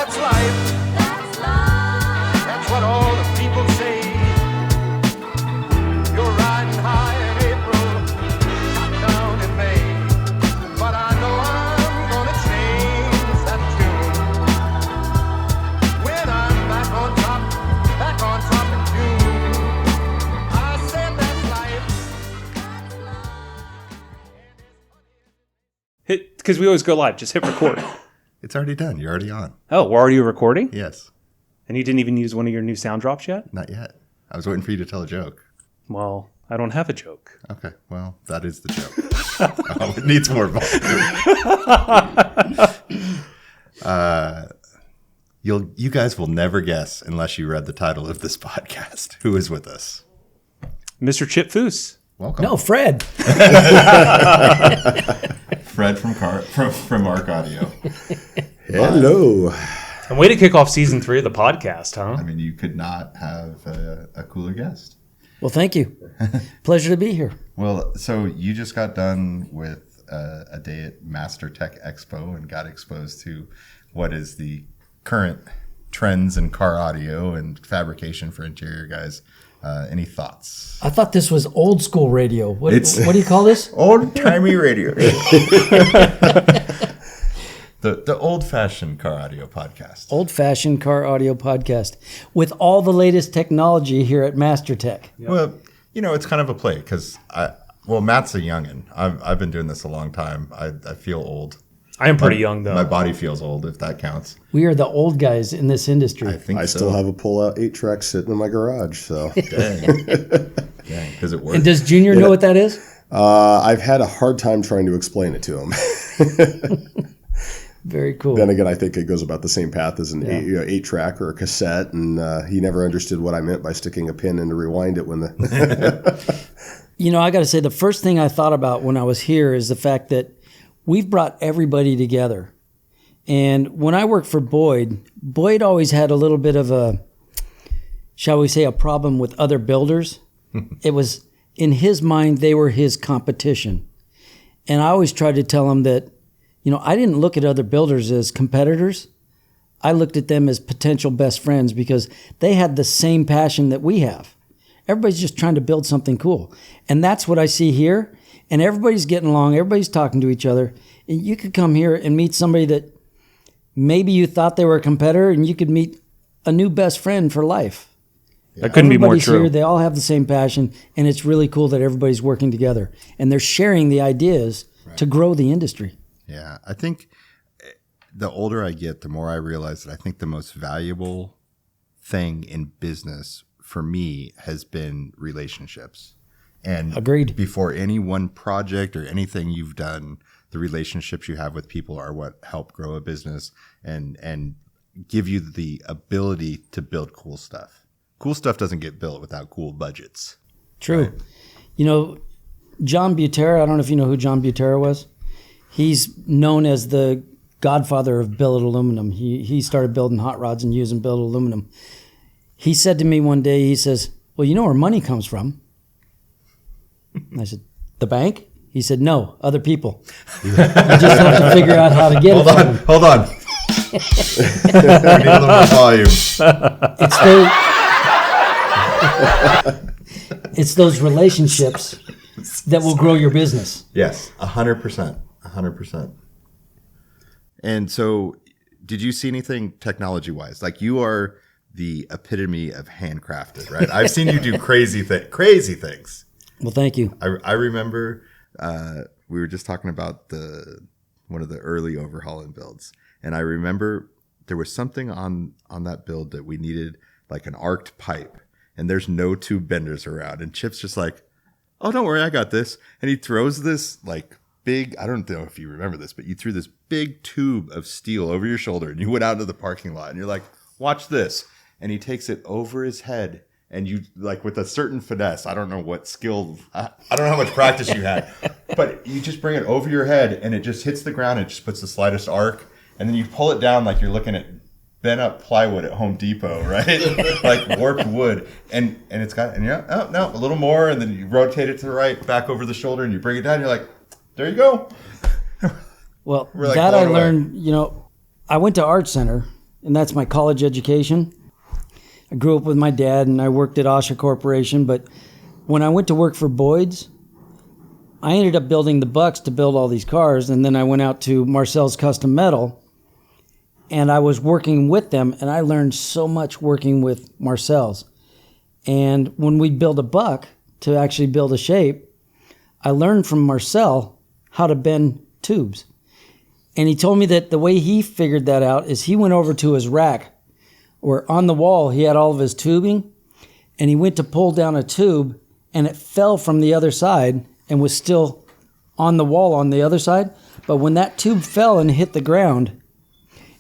that's life. That's what all the people say. You're riding high in April, shot down in May. But I know I'm gonna change that tune when I'm back on top in June. I said that's life. Hit, because we always go live. Just hit record. It's already done. You're already on. Oh, we're already recording? Yes. And you didn't even use one of your new sound drops yet? Not yet. I was waiting for you to tell a joke. Well, I don't have a joke. Okay. Well, that is the joke. It needs more volume. You guys will never guess unless you read the title of this podcast. Who is with us? Mr. Chip Foose. Welcome. No, Fred. Fred from Arc Audio. Hello. And way to kick off season 3 of the podcast, huh? I mean, you could not have a cooler guest. Well, thank you. Pleasure to be here. Well, so you just got done with a day at Master Tech Expo and got exposed to what is the current trends in car audio and fabrication for interior guys. Any thoughts? I thought this was old school radio. What do you call this? Old-timey radio. The old-fashioned car audio podcast. Old-fashioned car audio podcast with all the latest technology here at Master Tech. Yep. Well, it's kind of a play because Matt's a youngin'. I've been doing this a long time. I feel old. I am pretty young, though. My body feels old, if that counts. We are the old guys in this industry. I think I still have a pull-out 8-track sitting in my garage. So Dang. Does it work? And does Junior know what that is? I've had a hard time trying to explain it to him. Very cool. Then again, I think it goes about the same path as an 8-track or a cassette, and he never understood what I meant by sticking a pin in to rewind it when the. I got to say, the first thing I thought about when I was here is the fact that we've brought everybody together. And when I worked for Boyd always had a little bit of a, shall we say, a problem with other builders. It was, in his mind, they were his competition. And I always tried to tell him that, I didn't look at other builders as competitors. I looked at them as potential best friends because they had the same passion that we have. Everybody's just trying to build something cool. And that's what I see here. And everybody's getting along. Everybody's talking to each other. And you could come here and meet somebody that maybe you thought they were a competitor, and you could meet a new best friend for life. That couldn't be more Everybody's true. Here, they all have the same passion, and it's really cool that everybody's working together. And they're sharing the ideas to grow the industry. Yeah, I think the older I get, the more I realize that I think the most valuable thing in business for me has been relationships. And Agreed. Before any one project or anything you've done, the relationships you have with people are what help grow a business and give you the ability to build cool stuff. Cool stuff doesn't get built without cool budgets. True. Right? John Butera, I don't know if you know who John Butera was. He's known as the godfather of billet aluminum. He started building hot rods and using billet aluminum. He said to me one day, he says, well, you know where money comes from? And I said, the bank? He said, no, other people. You just have to figure out how to get it. Hold on. We need a little more volume. It's those relationships that will grow your business. Yes, 100%. 100%. And so, did you see anything technology-wise? Like, you are the epitome of handcrafted, right? I've seen you do crazy things. Well, thank you. I remember we were just talking about one of the early Overhaulin builds, and I remember there was something on that build that we needed, like an arced pipe, and there's no tube benders around, and Chip's just like, oh, don't worry, I got this, and he throws this like big, I don't know if you remember this, but you threw this big tube of steel over your shoulder, and you went out into the parking lot, and you're like, watch this, and he takes it over his head. And you, like, with a certain finesse, I don't know what skill, I don't know how much practice you had, but you just bring it over your head and it just hits the ground. It just puts the slightest arc. And then you pull it down like you're looking at bent up plywood at Home Depot, right? Like warped wood. And it's got, and a little more. And then you rotate it to the right, back over the shoulder, and you bring it down. And you're like, there you go. Well, Like, that I learned, I went to Art Center and that's my college education. I grew up with my dad, and I worked at Osha Corporation, but when I went to work for Boyd's, I ended up building the Bucks to build all these cars, and then I went out to Marcel's Custom Metal, and I was working with them, and I learned so much working with Marcel's. And when we'd build a buck to actually build a shape, I learned from Marcel how to bend tubes. And he told me that the way he figured that out is he went over to his rack, where on the wall he had all of his tubing, and he went to pull down a tube, and it fell from the other side and was still on the wall on the other side. But when that tube fell and hit the ground,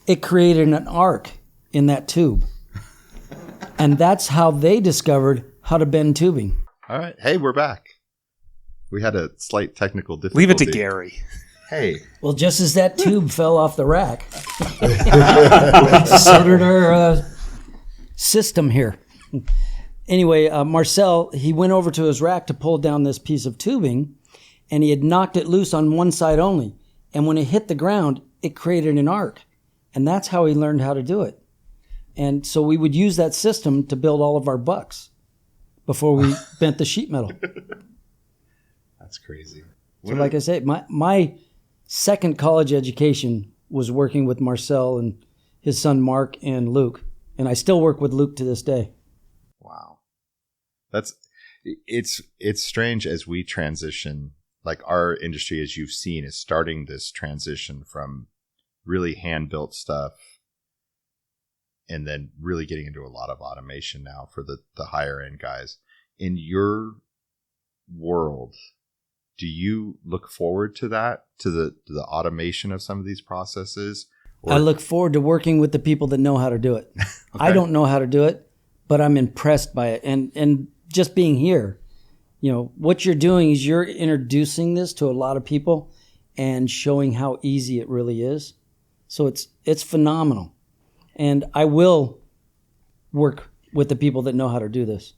it created an arc in that tube. And that's how they discovered how to bend tubing. All right. Hey, we're back. We had a slight technical difficulty. Leave it to Gary. Hey. Well, just as that tube fell off the rack, so did our system here. Anyway, Marcel, he went over to his rack to pull down this piece of tubing, and he had knocked it loose on one side only. And when it hit the ground, it created an arc. And that's how he learned how to do it. And so we would use that system to build all of our bucks before we bent the sheet metal. That's crazy. So like I say, my second college education was working with Marcel and his son Mark and Luke. And I still work with Luke to this day. Wow. It's strange as we transition, like our industry, as you've seen, is starting this transition from really hand-built stuff and then really getting into a lot of automation now for the higher-end guys. In your world, do you look forward to that, to the automation of some of these processes? Or? I look forward to working with the people that know how to do it. Okay. I don't know how to do it, but I'm impressed by it. And just being here, you know, what you're doing is you're introducing this to a lot of people and showing how easy it really is. So it's phenomenal. And I will work with the people that know how to do this.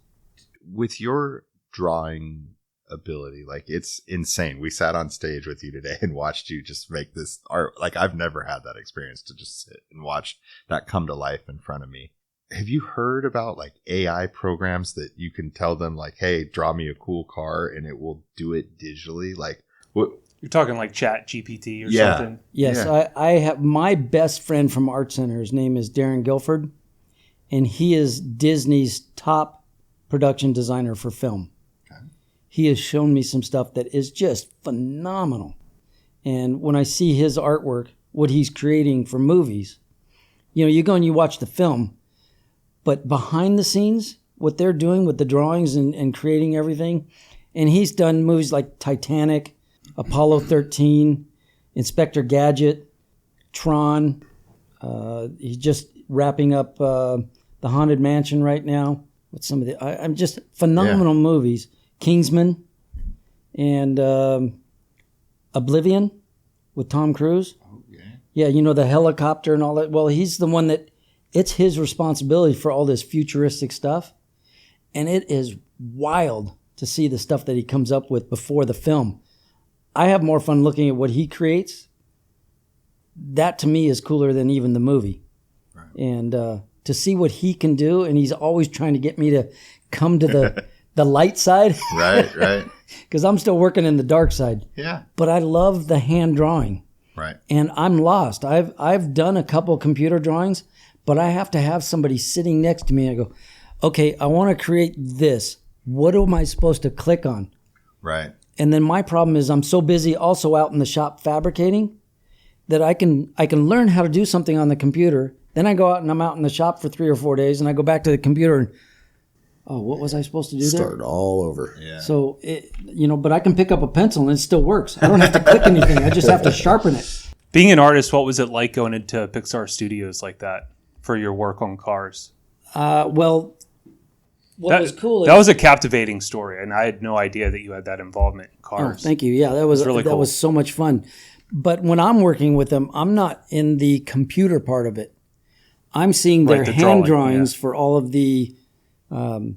With your drawing ability, like, it's insane. We sat on stage with you today and watched you just make this art. Like, I've never had that experience to just sit and watch that come to life in front of me. Have you heard about like AI programs that you can tell them like, hey, draw me a cool car and it will do it digitally? Like, what? You're talking like Chat GPT or Yeah. something. Yes, Yeah. I have my best friend from Art Center. His name is Darren Guilford, and he is Disney's top production designer for film. Okay. He has shown me some stuff that is just phenomenal. And when I see his artwork, what he's creating for movies, you know, you go and you watch the film, but behind the scenes, what they're doing with the drawings and creating everything, and he's done movies like Titanic, Apollo 13, Inspector Gadget, Tron. He's just wrapping up The Haunted Mansion right now with some of the I'm just phenomenal movies. Kingsman and Oblivion with Tom Cruise. Okay. Yeah, you know, the helicopter and all that. Well, he's the one that it's his responsibility for all this futuristic stuff. And it is wild to see the stuff that he comes up with before the film. I have more fun looking at what he creates. That to me is cooler than even the movie. Right. And to see what he can do, and he's always trying to get me to come to the light side. Right. Because I'm still working in the dark side. Yeah. But I love the hand drawing. Right. And I'm lost. I've done a couple computer drawings, but I have to have somebody sitting next to me and I go, okay, I want to create this. What am I supposed to click on? Right. And then my problem is I'm so busy also out in the shop fabricating that I can learn how to do something on the computer. Then I go out and I'm out in the shop for 3 or 4 days and I go back to the computer and, oh, what was I supposed to do there? Start all over. Yeah. So, but I can pick up a pencil and it still works. I don't have to click anything. I just have to sharpen it. Being an artist, what was it like going into Pixar Studios like that for your work on cars? Well, what was cool is... That was a captivating story, and I had no idea that you had that involvement in cars. Oh, thank you. Yeah, that was really cool. That was so much fun. But when I'm working with them, I'm not in the computer part of it. I'm seeing their hand drawings for all of the, all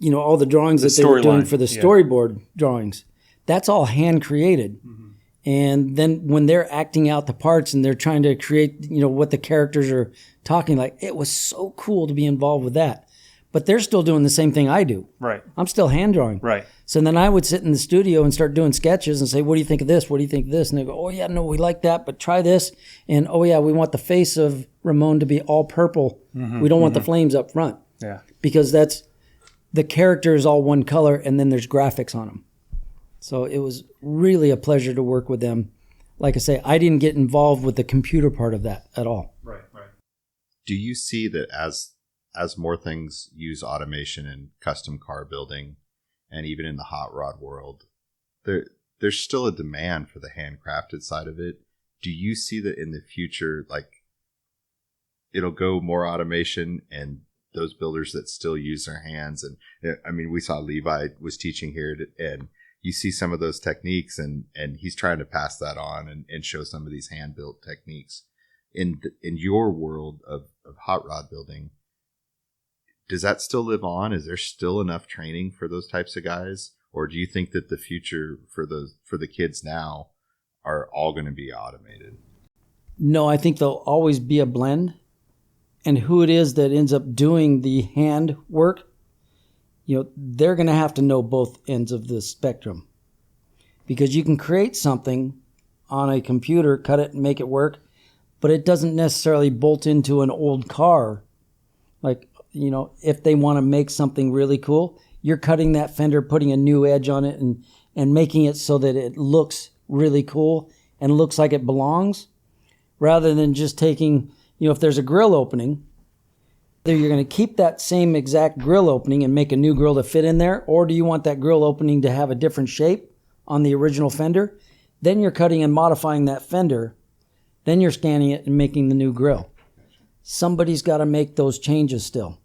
the drawings that they were doing for the storyboard drawings. That's all hand created. Mm-hmm. And then when they're acting out the parts and they're trying to create, what the characters are talking like, it was so cool to be involved with that. But they're still doing the same thing I do. Right. I'm still hand drawing. Right. So then I would sit in the studio and start doing sketches and say, what do you think of this? What do you think of this? And they go, oh, yeah, no, we like that, but try this. And, oh, yeah, we want the face of Ramon to be all purple. We don't want the flames up front. Yeah. Because the character is all one color and then there's graphics on them. So it was really a pleasure to work with them. Like I say, I didn't get involved with the computer part of that at all. Right. Do you see that as more things use automation in custom car building and even in the hot rod world, there's still a demand for the handcrafted side of it? Do you see that in the future, like it'll go more automation and those builders that still use their hands? And I mean, we saw Levi was teaching here and you see some of those techniques and he's trying to pass that on and show some of these hand built techniques in your world of hot rod building. Does that still live on? Is there still enough training for those types of guys? Or do you think that the future for the kids now are all going to be automated? No, I think there'll always be a blend. And who it is that ends up doing the hand work, they're going to have to know both ends of the spectrum. Because you can create something on a computer, cut it and make it work, but it doesn't necessarily bolt into an old car. Like, if they want to make something really cool, you're cutting that fender, putting a new edge on it and making it so that it looks really cool and looks like it belongs, rather than just taking, if there's a grill opening, either you're going to keep that same exact grill opening and make a new grill to fit in there, or do you want that grill opening to have a different shape on the original fender? Then you're cutting and modifying that fender. Then you're scanning it and making the new grill. Somebody's got to make those changes still.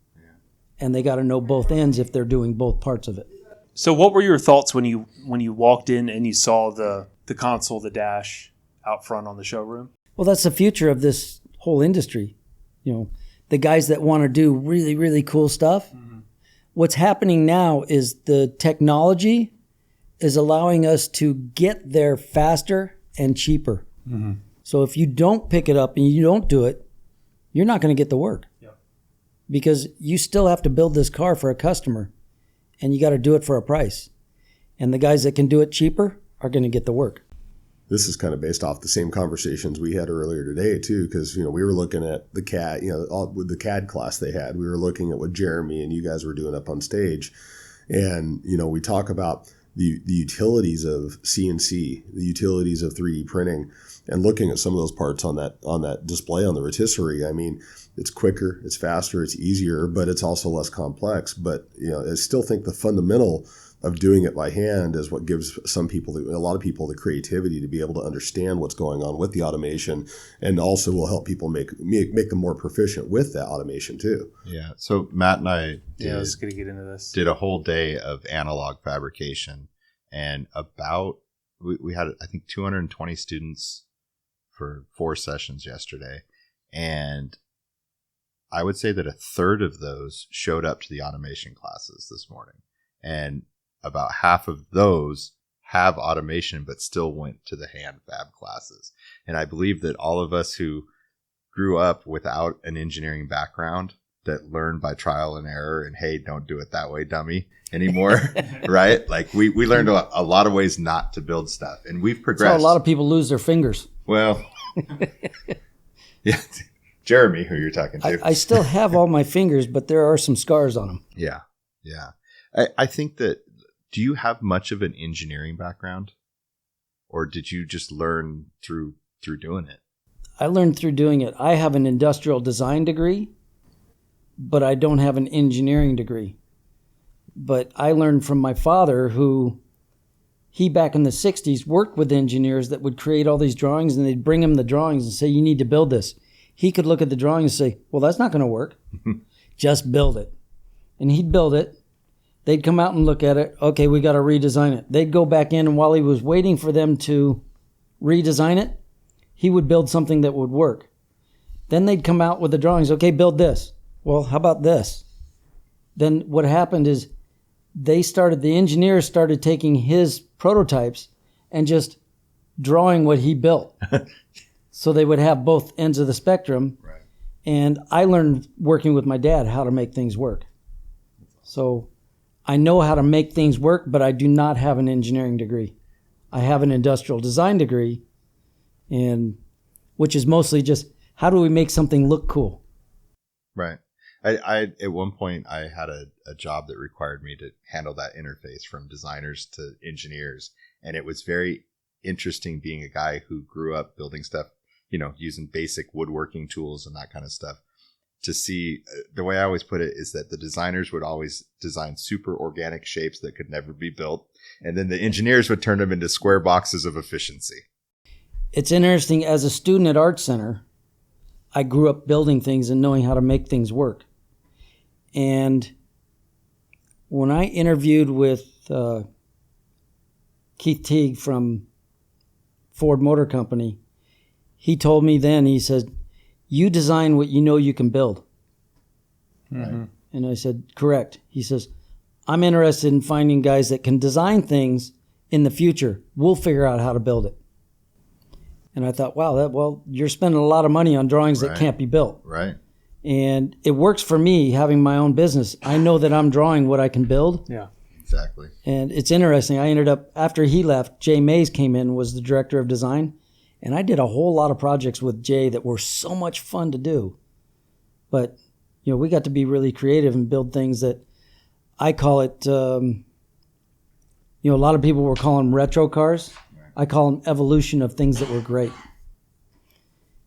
And they got to know both ends if they're doing both parts of it. So what were your thoughts when you walked in and you saw the console, the dash out front on the showroom? Well, that's the future of this whole industry. The guys that want to do really, really cool stuff. Mm-hmm. What's happening now is the technology is allowing us to get there faster and cheaper. Mm-hmm. So if you don't pick it up and you don't do it, you're not going to get the work. Because you still have to build this car for a customer, and you got to do it for a price. And the guys that can do it cheaper are going to get the work. This is kind of based off the same conversations we had earlier today too, because we were looking at the CAD, with the CAD class they had. We were looking at what Jeremy and you guys were doing up on stage, and we talk about the utilities of CNC, the utilities of 3D printing, and looking at some of those parts on that display on the rotisserie. I mean, it's quicker, it's faster, it's easier, but it's also less complex. But I still think the fundamental of doing it by hand is what gives a lot of people the creativity to be able to understand what's going on with the automation, and also will help people make them more proficient with that automation too. Yeah. So Matt and I I was going to get into this. Did a whole day of analog fabrication, and we had I think 220 students for 4 sessions yesterday, and I would say that a third of those showed up to the automation classes this morning, and about half of those have automation but still went to the hand fab classes. And I believe that all of us who grew up without an engineering background, that learned by trial and error and, hey, don't do it that way, dummy, anymore, right? Like we learned a lot of ways not to build stuff, and we've progressed. So a lot of people lose their fingers. Well, yeah. Jeremy, who you're talking to. I still have all my fingers, but there are some scars on them. Yeah. I think that, do you have much of an engineering background, or did you just learn through doing it? I learned through doing it. I have an industrial design degree, but I don't have an engineering degree. But I learned from my father, who he back in the 60s worked with engineers that would create all these drawings, and they'd bring him the drawings and say, you need to build this. He could look at the drawing and say, well, that's not going to work. Just build it. And he'd build it. They'd come out and look at it. Okay, we got to redesign it. They'd go back in, and while he was waiting for them to redesign it, he would build something that would work. Then they'd come out with the drawings. Okay, build this. Well, how about this? Then what happened is the engineers started taking his prototypes and just drawing what he built. So they would have both ends of the spectrum. Right. And I learned working with my dad how to make things work. So I know how to make things work, but I do not have an engineering degree. I have an industrial design degree, and which is mostly just how do we make something look cool? Right. I at one point I had a job that required me to handle that interface from designers to engineers, and it was very interesting being a guy who grew up building stuff, using basic woodworking tools and that kind of stuff, to see the way I always put it is that the designers would always design super organic shapes that could never be built, and then the engineers would turn them into square boxes of efficiency. It's interesting, as a student at Art Center, I grew up building things and knowing how to make things work. And when I interviewed with Keith Teague from Ford Motor Company, he told me then, he said, you design what you know you can build. Mm-hmm. And I said, correct. He says, I'm interested in finding guys that can design things in the future. We'll figure out how to build it. And I thought, wow, you're spending a lot of money on drawings that can't be built. Right. And it works for me having my own business. I know that I'm drawing what I can build. Yeah. Exactly. And it's interesting. I ended up, after he left, Jay Mays came in, was the director of design. And I did a whole lot of projects with Jay that were so much fun to do. But, we got to be really creative and build things that I call it, a lot of people were calling them retro cars. I call them evolution of things that were great.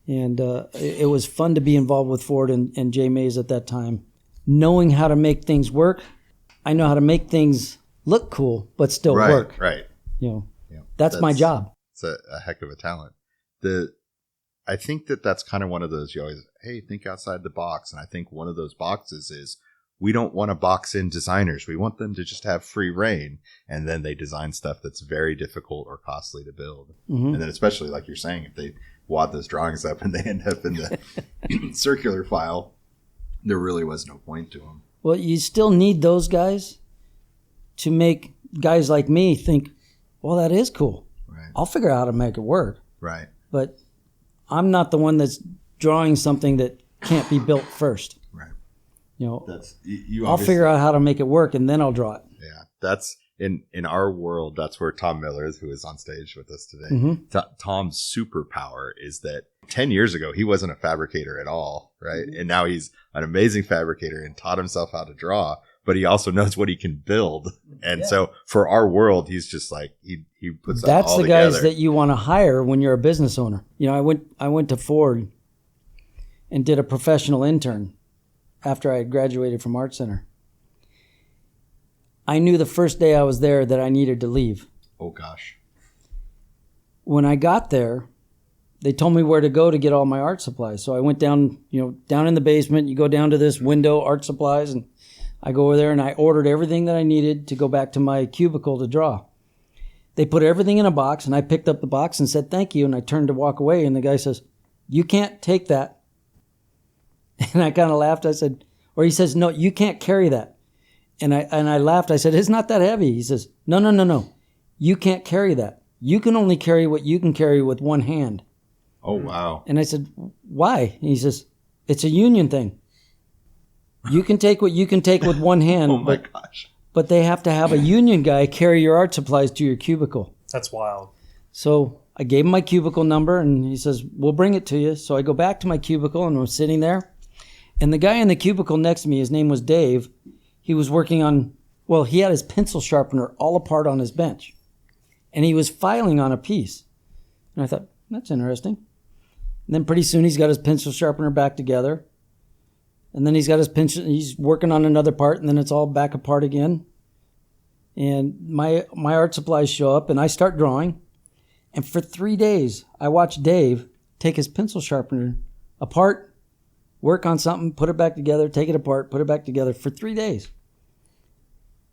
And it was fun to be involved with Ford and Jay Mays at that time. Knowing how to make things work, I know how to make things look cool, but still work. Right. That's my job. It's a heck of a talent. I think that's kind of one of those, you always, hey, think outside the box. And I think one of those boxes is we don't want to box in designers. We want them to just have free reign. And then they design stuff that's very difficult or costly to build. Mm-hmm. And then especially like you're saying, if they wad those drawings up and they end up in the circular file, there really was no point to them. Well, you still need those guys to make guys like me think, well, that is cool. Right. I'll figure out how to make it work. Right. But I'm not the one that's drawing something that can't be built first. Right. I'll figure out how to make it work and then I'll draw it. Yeah. That's in our world. That's where Tom Miller, who is on stage with us today. Mm-hmm. Tom's superpower is that 10 years ago, he wasn't a fabricator at all. Right. And now he's an amazing fabricator and taught himself how to draw, but he also knows what he can build. And so for our world, he's just like, he puts that all together. That's the guys that you want to hire when you're a business owner. I went to Ford and did a professional intern after I had graduated from Art Center. I knew the first day I was there that I needed to leave. Oh, gosh. When I got there, they told me where to go to get all my art supplies. So I went down, down in the basement. You go down to this window, art supplies, and I go over there and I ordered everything that I needed to go back to my cubicle to draw. They put everything in a box, and I picked up the box and said, thank you. And I turned to walk away, and the guy says, you can't take that. And I kind of laughed. I said, or he says, no, you can't carry that. And I laughed. I said, it's not that heavy. He says, no. You can't carry that. You can only carry what you can carry with one hand. Oh, wow. And I said, why? And he says, it's a union thing. You can take what you can take with one hand. Oh, my gosh. But they have to have a union guy carry your art supplies to your cubicle. That's wild. So I gave him my cubicle number, and he says, we'll bring it to you. So I go back to my cubicle, and I'm sitting there. And the guy in the cubicle next to me, his name was Dave. He was working on, he had his pencil sharpener all apart on his bench. And he was filing on a piece. And I thought, that's interesting. And then pretty soon he's got his pencil sharpener back together. And then he's working on another part, and then it's all back apart again. And my art supplies show up, and I start drawing. And for 3 days, I watched Dave take his pencil sharpener apart, work on something, put it back together, take it apart, put it back together for 3 days.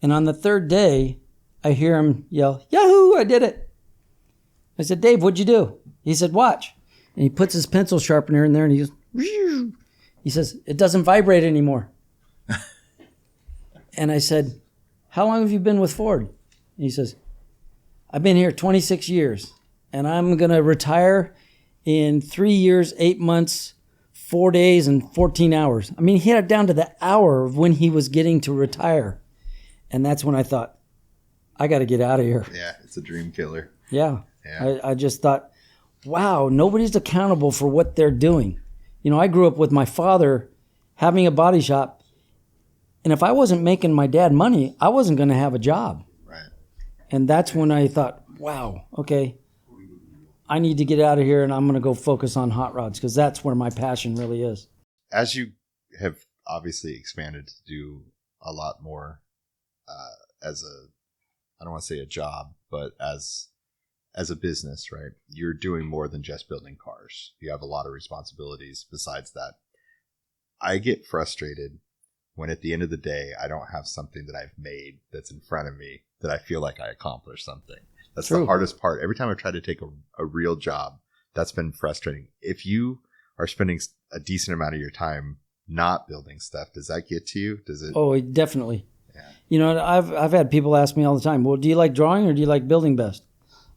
And on the third day, I hear him yell, Yahoo, I did it. I said, Dave, what'd you do? He said, watch. And he puts his pencil sharpener in there, and he goes, he says, it doesn't vibrate anymore. And I said, how long have you been with Ford? And he says, I've been here 26 years. and I'm going to retire in 3 years, 8 months, 4 days, and 14 hours. I mean, he had it down to the hour of when he was getting to retire. And that's when I thought, I got to get out of here. Yeah, it's a dream killer. Yeah. Yeah. I just thought, wow, nobody's accountable for what they're doing. You know, I grew up with my father having a body shop, and if I wasn't making my dad money, I wasn't going to have a job. Right. And that's when I thought, wow, okay, I need to get out of here, and I'm going to go focus on hot rods because that's where my passion really is. As you have obviously expanded to do a lot more as a, I don't want to say a job, but as a business, right? You're doing more than just building cars. You have a lot of responsibilities besides that. I get frustrated when at the end of the day, I don't have something that I've made that's in front of me that I feel like I accomplished something. That's True. The hardest part. Every time I try to take a real job, that's been frustrating. If you are spending a decent amount of your time not building stuff, does that get to you? Does it? Oh, definitely. Yeah. You know, I've had people ask me all the time, well, do you like drawing or do you like building best?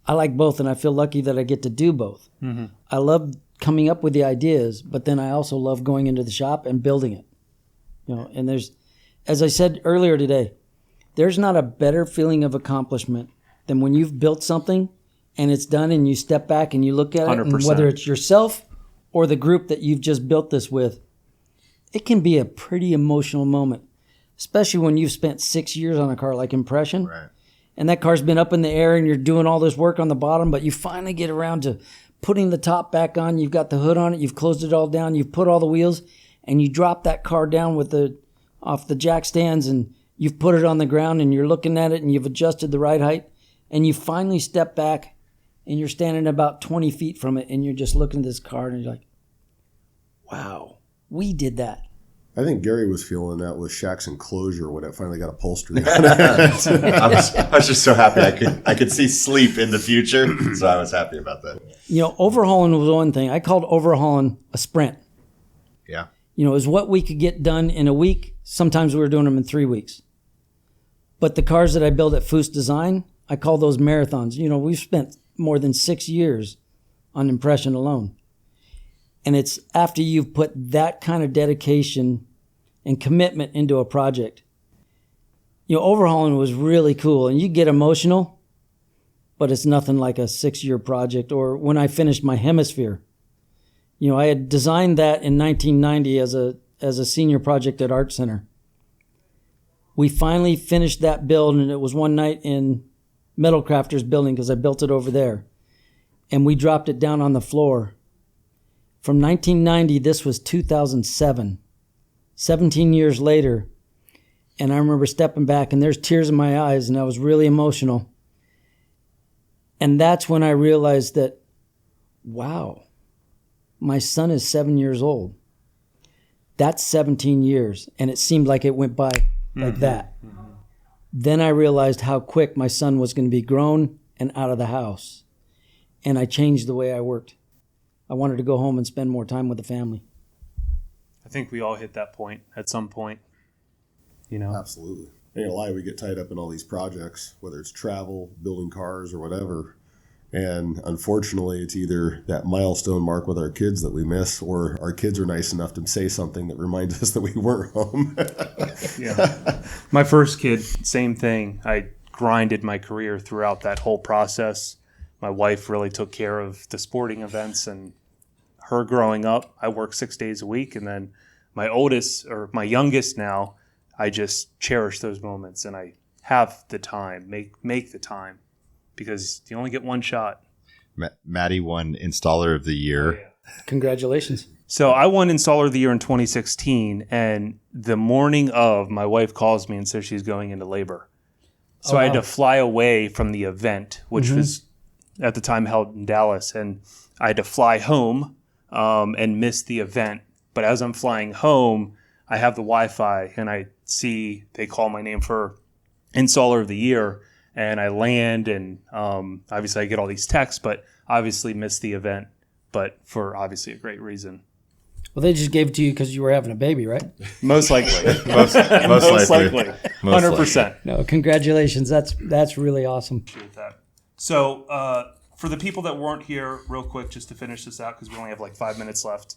I like both, and I feel lucky that I get to do both. Mm-hmm. I love coming up with the ideas, but then I also love going into the shop and building it. You know, and there's, as I said earlier today, there's not a better feeling of accomplishment than when you've built something and it's done and you step back and you look at it, 100%. and whether it's yourself or the group that you've just built this with, it can be a pretty emotional moment, especially when you've spent 6 years on a car like Impression. Right. And that car's been up in the air and you're doing all this work on the bottom, but you finally get around to putting the top back on. You've got the hood on it. You've closed it all down. You've put all the wheels, and you drop that car down off the jack stands, and you've put it on the ground, and you're looking at it, and you've adjusted the ride height, and you finally step back, and you're standing about 20 feet from it, and you're just looking at this car, and you're like, wow, we did that. I think Gary was feeling that with Shaq's enclosure when it finally got upholstery on it. I was just so happy I could see sleep in the future, so I was happy about that. You know, overhauling was one thing. I called overhauling a sprint. Yeah. You know, is what we could get done in a week. Sometimes we were doing them in 3 weeks. But the cars that I build at Foose Design, I call those marathons. You know, we've spent more than 6 years on Impression alone. And it's after you've put that kind of dedication and commitment into a project. You know, overhauling was really cool, and you get emotional, but it's nothing like a 6-year project. Or when I finished my Hemisphere, you know, I had designed that in 1990 as a senior project at Art Center. We finally finished that build, and it was one night in Metal Crafters building because I built it over there. And we dropped it down on the floor. From 1990, this was 2007, 17 years later. And I remember stepping back, and there's tears in my eyes, and I was really emotional. And that's when I realized that, wow, my son is 7 years old. That's 17 years, and it seemed like it went by like that. Mm-hmm. Then I realized how quick my son was going to be grown and out of the house. And I changed the way I worked. I wanted to go home and spend more time with the family. I think we all hit that point at some point, you know. Absolutely. Ain't gonna lie, we get tied up in all these projects, whether it's travel, building cars, or whatever. And unfortunately, it's either that milestone mark with our kids that we miss, or our kids are nice enough to say something that reminds us that we weren't home. Yeah. My first kid, same thing. I grinded my career throughout that whole process. My wife really took care of the sporting events, and her growing up, I worked 6 days a week. And then my youngest now, I just cherish those moments, and I have the time, make the time, because you only get one shot. Maddie won Installer of the Year. Oh, yeah. Congratulations. So I won Installer of the Year in 2016, and the morning of, my wife calls me and says she's going into labor. So I had to fly away from the event, which was at the time held in Dallas, and I had to fly home and miss the event. But as I'm flying home, I have the Wi-Fi, and I see they call my name for Installer of the Year, and I land, and obviously I get all these texts, but obviously missed the event, but for obviously a great reason. Well, they just gave it to you because you were having a baby, right? Most likely. Most likely. 100%. No, congratulations. That's really awesome. Appreciate that. So for the people that weren't here, real quick, just to finish this out, because we only have like 5 minutes left.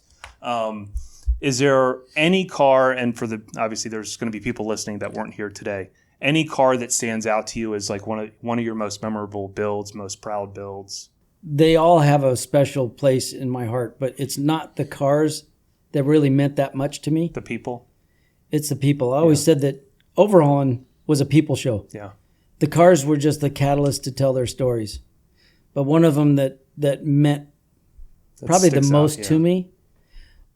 Is there any car, and obviously there's going to be people listening that weren't here today, any car that stands out to you as like one of your most memorable builds, most proud builds? They all have a special place in my heart, but it's not the cars that really meant that much to me. The people? It's the people. I always said that Overhaulin was a people show. Yeah. The cars were just the catalyst to tell their stories. But one of them that meant probably the most to me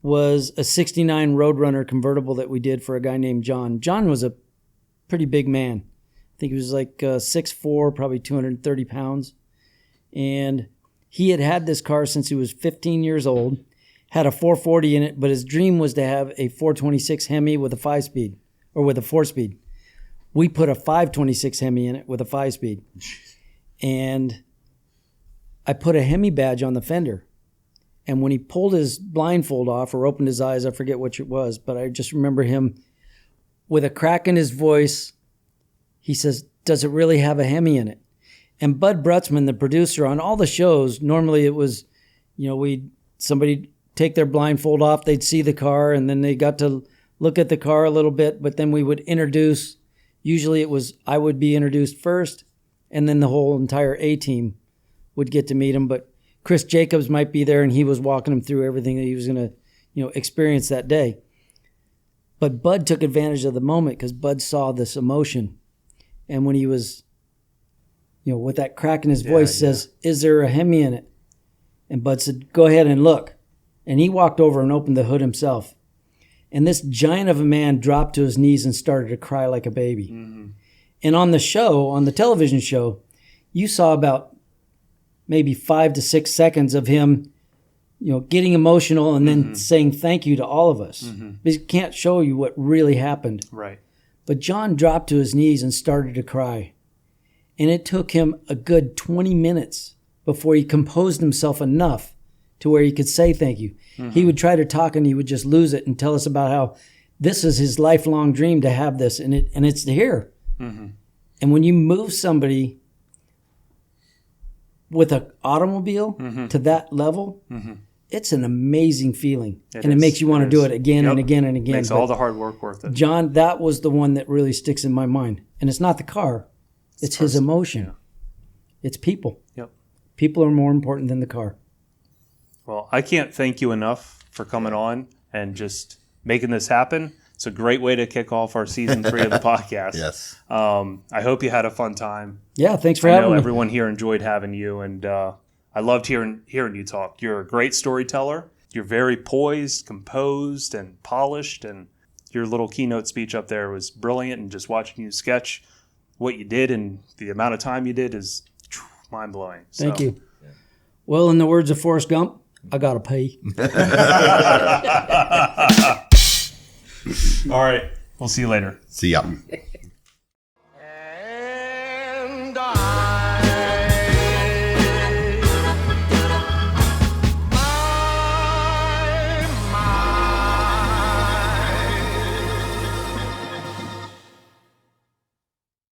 was a 69 Roadrunner convertible that we did for a guy named John. John was a pretty big man. I think he was like 6'4", probably 230 pounds. And he had this car since he was 15 years old, had a 440 in it, but his dream was to have a 426 Hemi with a 5-speed, or with a 4-speed. We put a 526 Hemi in it with a 5-speed. And I put a Hemi badge on the fender. And when he pulled his blindfold off or opened his eyes, I forget which it was, but I just remember him with a crack in his voice. He says, "Does it really have a Hemi in it?" And Bud Brutzman, the producer on all the shows, normally it was, somebody take their blindfold off, they'd see the car, and then they got to look at the car a little bit, but then we would introduce, usually I would be introduced first, and then the whole entire A-team would get to meet him. But Chris Jacobs might be there, and he was walking him through everything that he was going to, experience that day. But Bud took advantage of the moment because Bud saw this emotion. And when he was, with that crack in his voice, says, "Is there a Hemi in it?" And Bud said, "Go ahead and look." And he walked over and opened the hood himself. And this giant of a man dropped to his knees and started to cry like a baby. Mm-hmm. And on the television show, you saw about maybe 5 to 6 seconds of him, getting emotional and then saying thank you to all of us. Mm-hmm. Because it can't show you what really happened. Right. But John dropped to his knees and started to cry. And it took him a good 20 minutes before he composed himself enough to where he could say thank you. Mm-hmm. He would try to talk and he would just lose it and tell us about how this is his lifelong dream to have this, and it's here. Mm-hmm. And when you move somebody with an automobile to that level, it's an amazing feeling. It makes you want to do it again and again and again. Makes all the hard work worth it. John, that was the one that really sticks in my mind. And it's not the car. It's his emotion. Yeah. It's people. Yep. People are more important than the car. Well, I can't thank you enough for coming on and just making this happen. It's a great way to kick off our season 3 of the podcast. Yes. I hope you had a fun time. Yeah, thanks for having me. I know everyone here enjoyed having you, and I loved hearing you talk. You're a great storyteller. You're very poised, composed, and polished, and your little keynote speech up there was brilliant, and just watching you sketch what you did and the amount of time you did is mind-blowing. Thank you. Yeah. Well, in the words of Forrest Gump, I gotta pee. All right. We'll see you later. See ya.